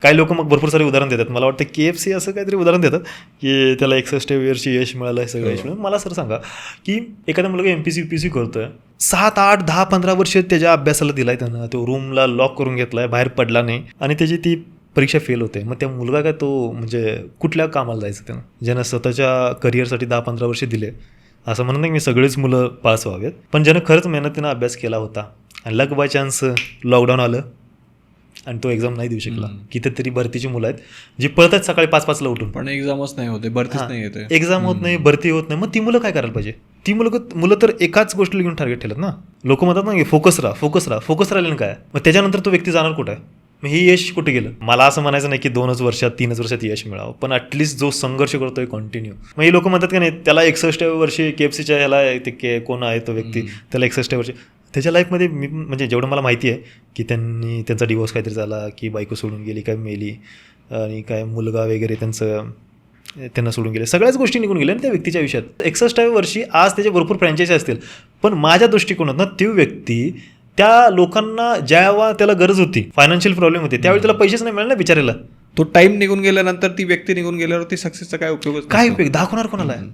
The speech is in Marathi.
काही लोक मग भरपूर सारे उदाहरण देतात. मला वाटतं KFC असं काहीतरी उदाहरण देतात की त्याला 61 वर्षी यश मिळालं, सगळं यश मिळालं. मला सर सांगा की एखादा मुलगा MPC UPC करतोय, 7, 8, 10, 15 वर्ष त्याच्या अभ्यासाला दिलाय त्यानं, तो रूमला लॉक करून घेतलाय, बाहेर पडला नाही आणि त्याची ती परीक्षा फेल होते. मग त्या मुलगा काय तो म्हणजे कुठल्या कामाला जायचं त्यानं, ज्यानं स्वतःच्या करिअरसाठी 10-15 वर्ष दिले. असं म्हणत नाही मी सगळेच मुलं पास व्हावेत, पण ज्यानं खरंच मेहनतीनं अभ्यास केला होता आणि लक बाय चान्स लॉकडाऊन आलं आणि तो एक्झाम नाही देऊ शकला. कितीतरी भरतीची मुलं आहेत जी पळतात सकाळी 5-5 ला उठून, पण एक्झामच नाही होते, भरतीच नाही येते, एक्झाम होत नाही, भरती होत नाही. मग ती मुलं काय करायला पाहिजे? ती मुलं तर एकाच गोष्टीला घेऊन टार्गेट ठेवतात ना. लोक म्हणतात ना की फोकस राहिलं काय, मग त्याच्यानंतर तो व्यक्ती जाणार कुठं आहे? मग हे यश कुठे गेलं? मला असं म्हणायचं नाही की 2 वर्षात 3 वर्षात यश मिळावं, पण ॲटलिस्ट जो संघर्ष करतोय कंटिन्यू. मग हे लोक म्हणतात की नाही त्याला 61 वर्षी KFCच्या ह्याला ते कोण आहे तो व्यक्ती, त्याला 61 वर्षी. त्याच्या लाईफमध्ये मी म्हणजे जेवढं मला माहिती आहे की त्यांचा डिवोर्स काहीतरी झाला, की बायको सोडून गेली, काय मेली, आणि काय मुलगा वगैरे त्यांना सोडून गेले, सगळ्याच गोष्टी निघून गेल्या त्या व्यक्तीच्या आयुष्यात. 61 वर्षी आज त्याचे भरपूर फ्रँचायझी असतील, पण माझ्या दृष्टिकोनातून ती व्यक्ती त्या लोकांना जेव्हा त्याला गरज होती, फायनान्शियल प्रॉब्लेम होते, त्यावेळी त्याला पैसेच नाही मिळाले ना बिचारायला. तो टाइम निघून गेल्यानंतर, ती व्यक्ती निघून गेल्यावर ती सक्सेसचा काय उपयोग? काय उपयोग दाखवणार कोणाला आहे?